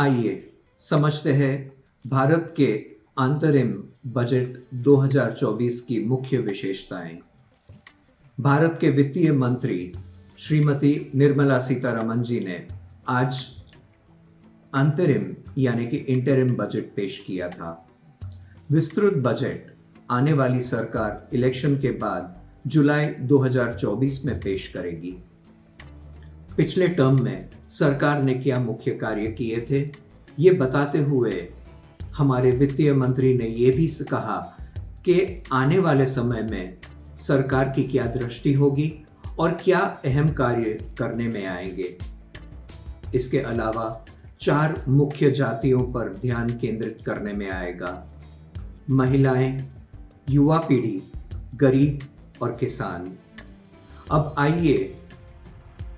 आइए समझते हैं भारत के अंतरिम बजट 2024 की मुख्य विशेषताएं। भारत के वित्तीय मंत्री श्रीमती निर्मला सीतारमण जी ने आज अंतरिम यानी कि इंटरिम बजट पेश किया था। विस्तृत बजट आने वाली सरकार इलेक्शन के बाद जुलाई 2024 में पेश करेगी। पिछले टर्म में सरकार ने क्या मुख्य कार्य किए थे, ये बताते हुए हमारे वित्तीय मंत्री ने ये भी कहा कि आने वाले समय में सरकार की क्या दृष्टि होगी और क्या अहम कार्य करने में आएंगे। इसके अलावा 4 मुख्य जातियों पर ध्यान केंद्रित करने में आएगा: महिलाएं, युवा पीढ़ी, गरीब और किसान। अब आइए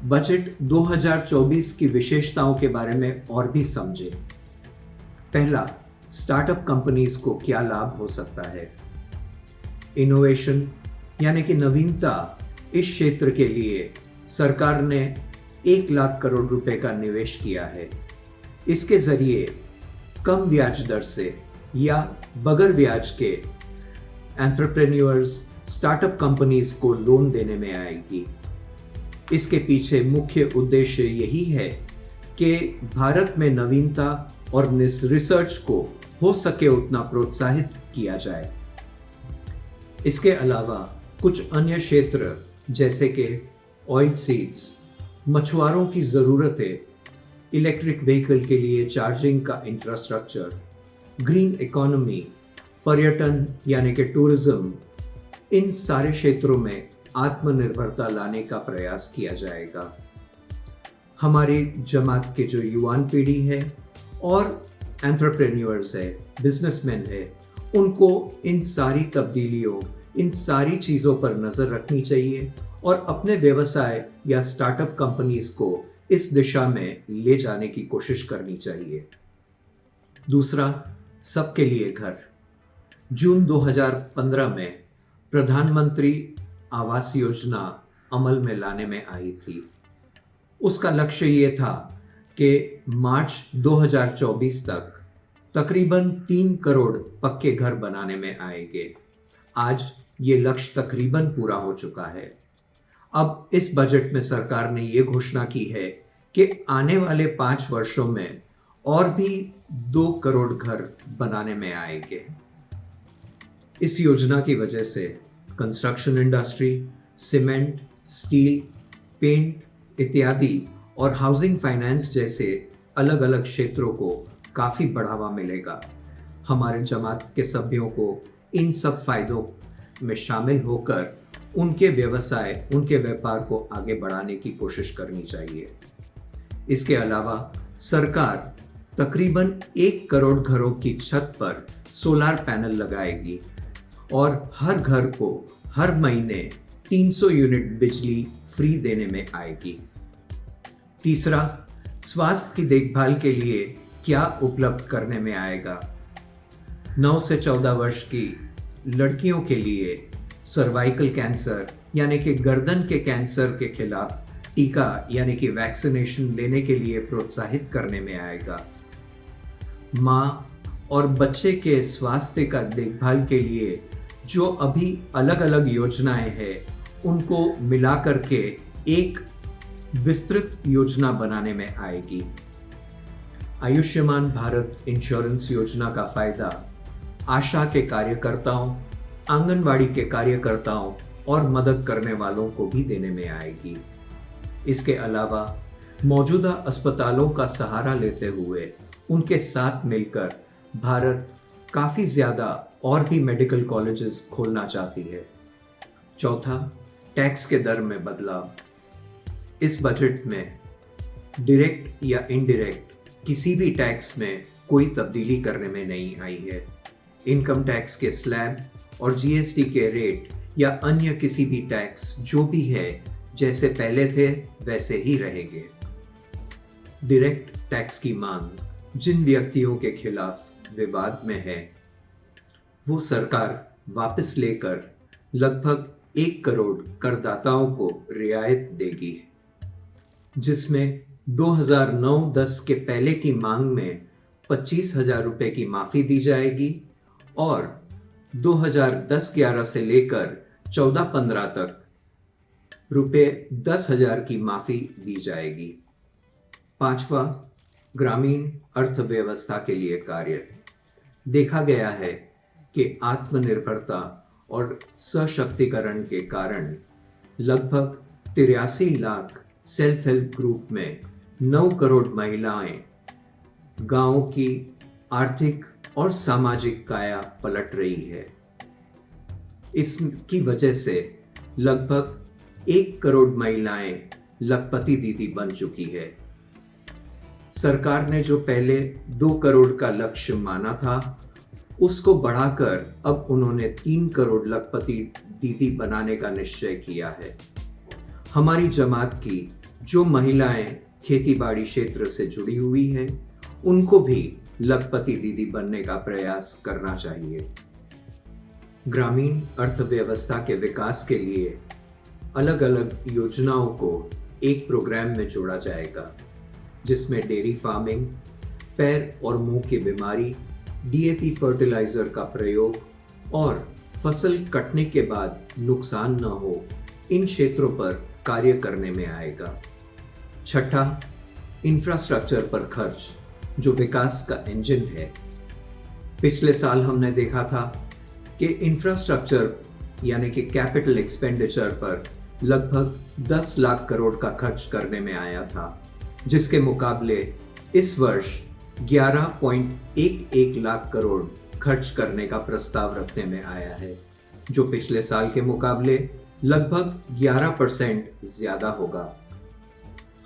बजट 2024 की विशेषताओं के बारे में और भी समझें। पहला, स्टार्टअप कंपनीज को क्या लाभ हो सकता है। इनोवेशन यानी कि नवीनता, इस क्षेत्र के लिए सरकार ने 1 लाख करोड़ रुपए का निवेश किया है। इसके जरिए कम ब्याज दर से या बगैर ब्याज के एंटरप्रेन्योर्स, स्टार्टअप कंपनीज को लोन देने में आएगी। इसके पीछे मुख्य उद्देश्य यही है कि भारत में नवीनता और रिसर्च को हो सके उतना प्रोत्साहित किया जाए। इसके अलावा कुछ अन्य क्षेत्र जैसे कि ऑयल सीड्स, मछुआरों की ज़रूरतें, इलेक्ट्रिक व्हीकल के लिए चार्जिंग का इंफ्रास्ट्रक्चर, ग्रीन इकोनॉमी, पर्यटन यानी कि टूरिज्म, इन सारे क्षेत्रों में आत्मनिर्भरता लाने का प्रयास किया जाएगा। हमारी जमात के जो युवान पीढ़ी है और एंटरप्रेन्योर्स है, बिजनेसमैन है, उनको इन सारी तब्दीलियों, इन सारी चीज़ों पर नज़र रखनी चाहिए और अपने व्यवसाय या स्टार्टअप कंपनीज को इस दिशा में ले जाने की कोशिश करनी चाहिए। दूसरा, सबके लिए घर। जून 2015 में प्रधानमंत्री आवास योजना अमल में लाने में आई थी। उसका लक्ष्य ये था कि मार्च 2024 तक तकरीबन 3 करोड़ पक्के घर बनाने में आएंगे। आज ये लक्ष्य तकरीबन पूरा हो चुका है। अब इस बजट में सरकार ने ये घोषणा की है कि आने वाले 5 वर्षों में और भी 2 करोड़ घर बनाने में आएंगे। इस योजना की वजह से construction industry, cement, steel, paint इत्यादि और हाउसिंग फाइनेंस जैसे अलग अलग क्षेत्रों को काफ़ी बढ़ावा मिलेगा। हमारे जमात के सभ्यों को इन सब फायदों में शामिल होकर उनके व्यवसाय, उनके व्यापार को आगे बढ़ाने की कोशिश करनी चाहिए। इसके अलावा सरकार तकरीबन 1 करोड़ घरों की छत पर सोलार पैनल लगाएगी और हर घर को हर महीने 300 यूनिट बिजली फ्री देने में आएगी। तीसरा, स्वास्थ्य की देखभाल के लिए क्या उपलब्ध करने में आएगा। 9 से 14 वर्ष की लड़कियों के लिए सर्वाइकल कैंसर यानी कि गर्दन के कैंसर के खिलाफ टीका यानी कि वैक्सीनेशन लेने के लिए प्रोत्साहित करने में आएगा। माँ और बच्चे के स्वास्थ्य का देखभाल के लिए जो अभी अलग अलग योजनाएं हैं, उनको मिला करके एक विस्तृत योजना बनाने में आएगी। आयुष्मान भारत इंश्योरेंस योजना का फायदा आशा के कार्यकर्ताओं, आंगनवाड़ी के कार्यकर्ताओं और मदद करने वालों को भी देने में आएगी। इसके अलावा मौजूदा अस्पतालों का सहारा लेते हुए उनके साथ मिलकर भारत काफ़ी ज़्यादा और भी मेडिकल कॉलेजेस खोलना चाहती है। चौथा, टैक्स के दर में बदलाव। इस बजट में डायरेक्ट या इनडायरेक्ट किसी भी टैक्स में कोई तब्दीली करने में नहीं आई है। इनकम टैक्स के स्लैब और जीएसटी के रेट या अन्य किसी भी टैक्स जो भी है, जैसे पहले थे वैसे ही रहेंगे। डायरेक्ट टैक्स की मांग जिन व्यक्तियों के खिलाफ विवाद में है, वो सरकार वापस लेकर लगभग 1 करोड़ करदाताओं को रियायत देगी, जिसमें 2009-10 के पहले की मांग में 25,000 रुपये की माफ़ी दी जाएगी और 2010-11 से लेकर 14-15 तक रुपये 10,000 की माफ़ी दी जाएगी। पांचवा, ग्रामीण अर्थव्यवस्था के लिए कार्य। देखा गया है कि आत्मनिर्भरता और सशक्तिकरण के कारण लगभग 83 लाख सेल्फ हेल्प ग्रुप में 9 करोड़ महिलाएं गांव की आर्थिक और सामाजिक काया पलट रही है। इसकी वजह से लगभग 1 करोड़ महिलाएं लखपति दीदी बन चुकी है। सरकार ने जो पहले 2 करोड़ का लक्ष्य माना था, उसको बढ़ाकर अब उन्होंने 3 करोड़ लखपति दीदी बनाने का निश्चय किया है। हमारी जमात की जो महिलाएं खेतीबाड़ी क्षेत्र से जुड़ी हुई हैं, उनको भी लखपति दीदी बनने का प्रयास करना चाहिए। ग्रामीण अर्थव्यवस्था के विकास के लिए अलग अलग योजनाओं को एक प्रोग्राम में जोड़ा जाएगा, जिसमें डेयरी फार्मिंग, पैर और मुंह की बीमारी, डीएपी फर्टिलाइजर का प्रयोग और फसल कटने के बाद नुकसान न हो, इन क्षेत्रों पर कार्य करने में आएगा। छठा, इंफ्रास्ट्रक्चर पर खर्च, जो विकास का इंजन है। पिछले साल हमने देखा था कि इंफ्रास्ट्रक्चर यानी कि कैपिटल एक्सपेंडिचर पर लगभग 10 लाख करोड़ का खर्च करने में आया था, जिसके मुकाबले इस वर्ष 11.11 लाख करोड़ खर्च करने का प्रस्ताव रखने में आया है, जो पिछले साल के मुकाबले लगभग 11% ज्यादा होगा।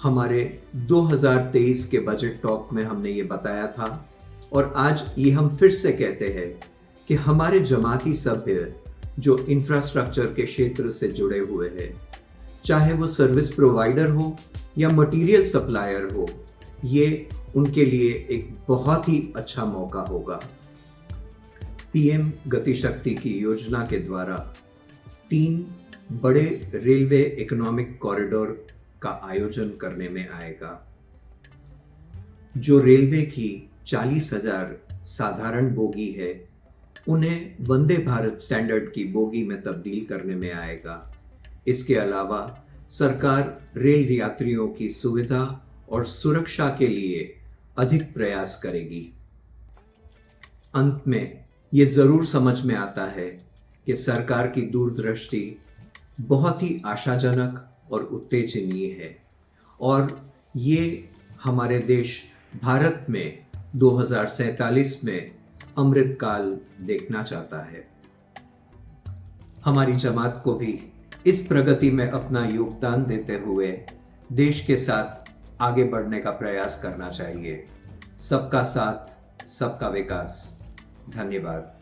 हमारे 2023 के बजट टॉक में हमने ये बताया था और आज ये हम फिर से कहते हैं कि हमारे जमाती सभ्य जो इंफ्रास्ट्रक्चर के क्षेत्र से जुड़े हुए हैं, चाहे वो सर्विस प्रोवाइडर हो या मटेरियल सप्लायर हो, ये उनके लिए एक बहुत ही अच्छा मौका होगा। पीएम गतिशक्ति की योजना के द्वारा 3 बड़े रेलवे इकोनॉमिक कॉरिडोर का आयोजन करने में आएगा, जो रेलवे की 40,000 साधारण बोगी है, उन्हें वंदे भारत स्टैंडर्ड की बोगी में तब्दील करने में आएगा। इसके अलावा सरकार रेल यात्रियों की सुविधा और सुरक्षा के लिए अधिक प्रयास करेगी। अंत में ये जरूर समझ में आता है कि सरकार की दूरदृष्टि बहुत ही आशाजनक और उत्तेजनीय है और ये हमारे देश भारत में 2047 में अमृत काल देखना चाहता है। हमारी जमात को भी इस प्रगति में अपना योगदान देते हुए देश के साथ आगे बढ़ने का प्रयास करना चाहिए। सबका साथ, सबका विकास। धन्यवाद।